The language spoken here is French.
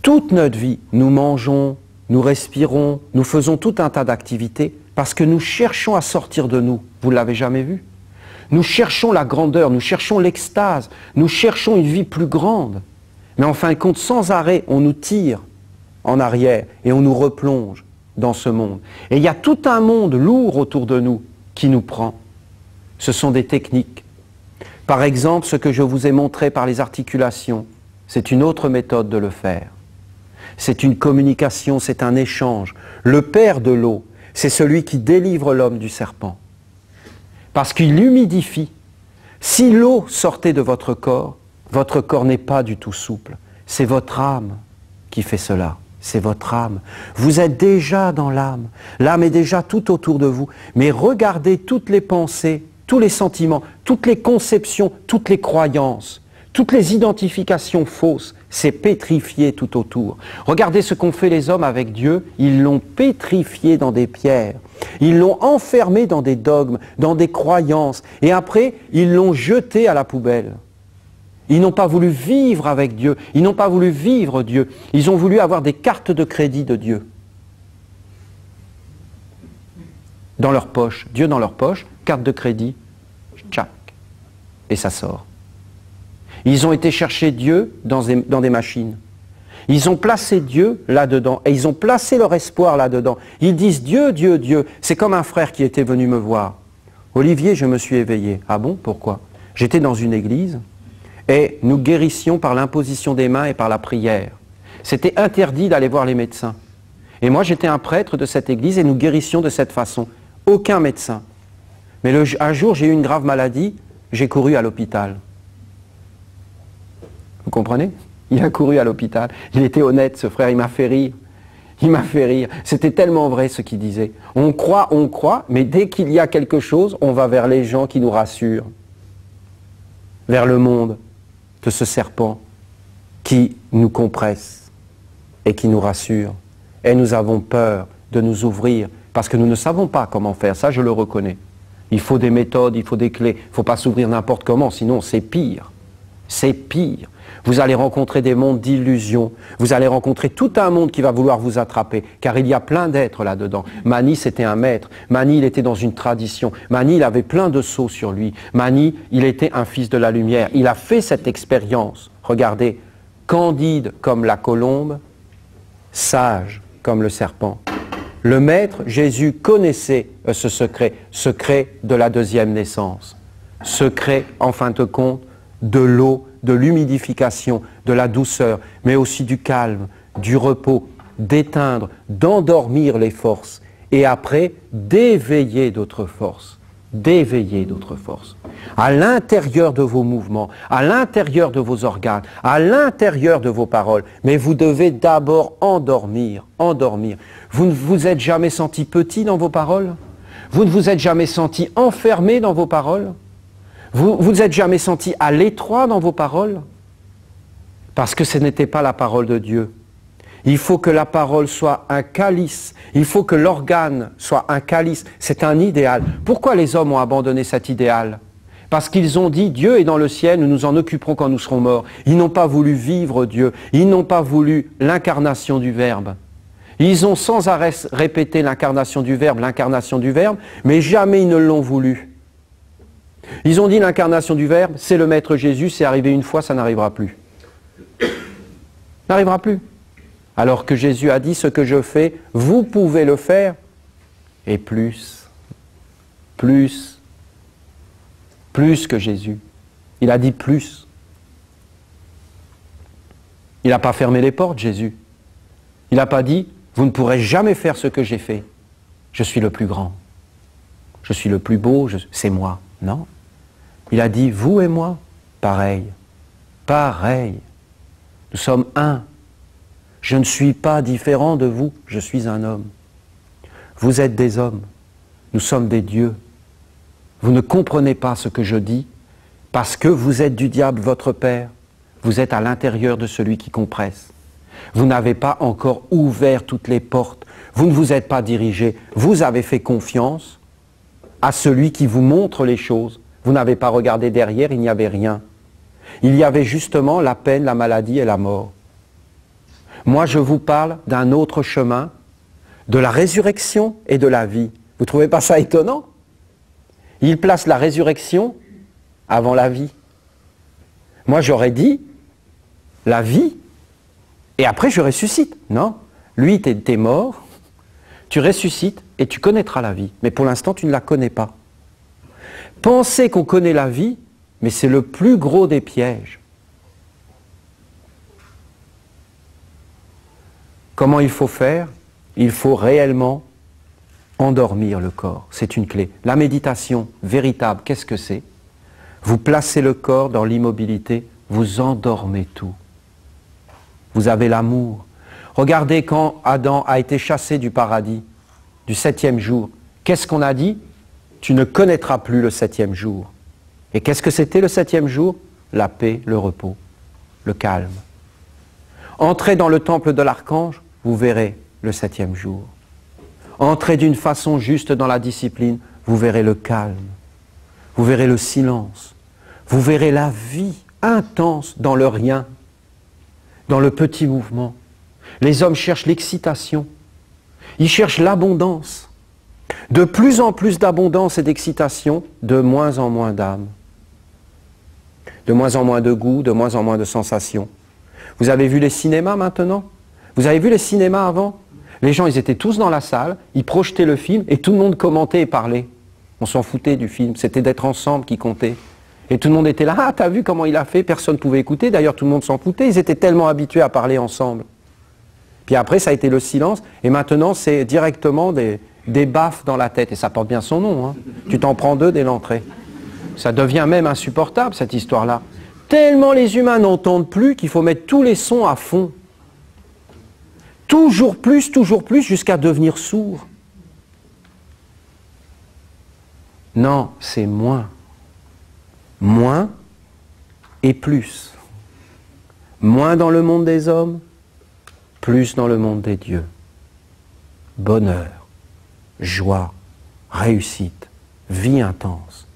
Toute notre vie, nous mangeons, nous respirons, nous faisons tout un tas d'activités parce que nous cherchons à sortir de nous. Vous ne l'avez jamais vu? Nous cherchons la grandeur, nous cherchons l'extase, nous cherchons une vie plus grande. Mais en fin de compte, sans arrêt, on nous tire en arrière et on nous replonge dans ce monde. Et il y a tout un monde lourd autour de nous qui nous prend. Ce sont des techniques. Par exemple, ce que je vous ai montré par les articulations, c'est une autre méthode de le faire. C'est une communication, c'est un échange. Le père de l'eau, c'est celui qui délivre l'homme du serpent. Parce qu'il l'humidifie. Si l'eau sortait de votre corps n'est pas du tout souple. C'est votre âme qui fait cela. C'est votre âme. Vous êtes déjà dans l'âme. L'âme est déjà tout autour de vous. Mais regardez toutes les pensées, tous les sentiments, toutes les conceptions, toutes les croyances, toutes les identifications fausses, c'est pétrifié tout autour. Regardez ce qu'ont fait les hommes avec Dieu. Ils l'ont pétrifié dans des pierres. Ils l'ont enfermé dans des dogmes, dans des croyances. Et après, ils l'ont jeté à la poubelle. Ils n'ont pas voulu vivre avec Dieu. Ils n'ont pas voulu vivre Dieu. Ils ont voulu avoir des cartes de crédit de Dieu. Dans leur poche. Dieu dans leur poche, carte de crédit, tchac. Et ça sort. Ils ont été chercher Dieu dans des machines. Ils ont placé Dieu là-dedans et ils ont placé leur espoir là-dedans. Ils disent Dieu, Dieu, Dieu. C'est comme un frère qui était venu me voir. Olivier, je me suis éveillé. Ah bon? Pourquoi? J'étais dans une église et nous guérissions par l'imposition des mains et par la prière. C'était interdit d'aller voir les médecins. Et moi, j'étais un prêtre de cette église et nous guérissions de cette façon. Aucun médecin. Mais un jour, j'ai eu une grave maladie, j'ai couru à l'hôpital. Vous comprenez? Il a couru à l'hôpital. Il était honnête, ce frère, il m'a fait rire. Il m'a fait rire. C'était tellement vrai ce qu'il disait. On croit, mais dès qu'il y a quelque chose, on va vers les gens qui nous rassurent. Vers le monde de ce serpent qui nous compresse et qui nous rassure. Et nous avons peur de nous ouvrir parce que nous ne savons pas comment faire. Ça, je le reconnais. Il faut des méthodes, il faut des clés. Il ne faut pas s'ouvrir n'importe comment, sinon c'est pire. C'est pire. Vous allez rencontrer des mondes d'illusions. Vous allez rencontrer tout un monde qui va vouloir vous attraper, car il y a plein d'êtres là-dedans. Mani, c'était un maître. Mani, il était dans une tradition. Mani, il avait plein de sceaux sur lui. Mani, il était un fils de la lumière. Il a fait cette expérience. Regardez, candide comme la colombe, sage comme le serpent. Le maître, Jésus, connaissait ce secret de la deuxième naissance. Secret, en fin de compte, de l'eau, de l'humidification, de la douceur, mais aussi du calme, du repos, d'éteindre, d'endormir les forces, et après, d'éveiller d'autres forces, à l'intérieur de vos mouvements, à l'intérieur de vos organes, à l'intérieur de vos paroles. Mais vous devez d'abord endormir. Vous ne vous êtes jamais senti petit dans vos paroles? Vous ne vous êtes jamais senti enfermé dans vos paroles? Vous vous êtes jamais senti à l'étroit dans vos paroles? Parce que ce n'était pas la parole de Dieu. Il faut que la parole soit un calice. Il faut que l'organe soit un calice. C'est un idéal. Pourquoi les hommes ont abandonné cet idéal? Parce qu'ils ont dit, Dieu est dans le ciel, nous nous en occuperons quand nous serons morts. Ils n'ont pas voulu vivre Dieu. Ils n'ont pas voulu l'incarnation du Verbe. Ils ont sans arrêt répété l'incarnation du Verbe, mais jamais ils ne l'ont voulu. Ils ont dit l'incarnation du Verbe, c'est le Maître Jésus, c'est arrivé une fois, ça n'arrivera plus. N'arrivera plus. Alors que Jésus a dit, ce que je fais, vous pouvez le faire, et plus que Jésus. Il a dit plus. Il n'a pas fermé les portes, Jésus. Il n'a pas dit, vous ne pourrez jamais faire ce que j'ai fait. Je suis le plus grand. Je suis le plus beau, c'est moi. Non. Il a dit, vous et moi, pareil. Nous sommes un. Je ne suis pas différent de vous, je suis un homme. Vous êtes des hommes, nous sommes des dieux. Vous ne comprenez pas ce que je dis parce que vous êtes du diable, votre père. Vous êtes à l'intérieur de celui qui compresse. Vous n'avez pas encore ouvert toutes les portes. Vous ne vous êtes pas dirigé. Vous avez fait confiance à celui qui vous montre les choses. Vous n'avez pas regardé derrière, il n'y avait rien. Il y avait justement la peine, la maladie et la mort. Moi, je vous parle d'un autre chemin, de la résurrection et de la vie. Vous ne trouvez pas ça étonnant? Il place la résurrection avant la vie. Moi, j'aurais dit la vie, et après je ressuscite. Non, lui, t'es mort, tu ressuscites et tu connaîtras la vie. Mais pour l'instant, tu ne la connais pas. Penser qu'on connaît la vie, mais c'est le plus gros des pièges. Comment il faut faire? Il faut réellement endormir le corps. C'est une clé. La méditation véritable, qu'est-ce que c'est? Vous placez le corps dans l'immobilité, vous endormez tout. Vous avez l'amour. Regardez quand Adam a été chassé du paradis, du 7e jour. Qu'est-ce qu'on a dit? Tu ne connaîtras plus le 7e jour. Et qu'est-ce que c'était le 7e jour? La paix, le repos, le calme. Entrez dans le temple de l'archange, vous verrez le 7e jour. Entrez d'une façon juste dans la discipline, vous verrez le calme. Vous verrez le silence. Vous verrez la vie intense dans le rien, dans le petit mouvement. Les hommes cherchent l'excitation. Ils cherchent l'abondance. De plus en plus d'abondance et d'excitation, de moins en moins d'âme. De moins en moins de goût, de moins en moins de sensations. Vous avez vu les cinémas maintenant? Vous avez vu les cinémas avant? Les gens, ils étaient tous dans la salle, ils projetaient le film et tout le monde commentait et parlait. On s'en foutait du film, c'était d'être ensemble qui comptait. Et tout le monde était là, ah, t'as vu comment il a fait? Personne ne pouvait écouter, d'ailleurs tout le monde s'en foutait, ils étaient tellement habitués à parler ensemble. Puis après, ça a été le silence, et maintenant, c'est directement des baffes dans la tête, et ça porte bien son nom, hein. Tu t'en prends 2 dès l'entrée. Ça devient même insupportable, cette histoire-là. Tellement les humains n'entendent plus qu'il faut mettre tous les sons à fond. Toujours plus, jusqu'à devenir sourd. Non, c'est moins. Moins et plus. Moins dans le monde des hommes, plus dans le monde des dieux. Bonheur, joie, réussite, vie intense.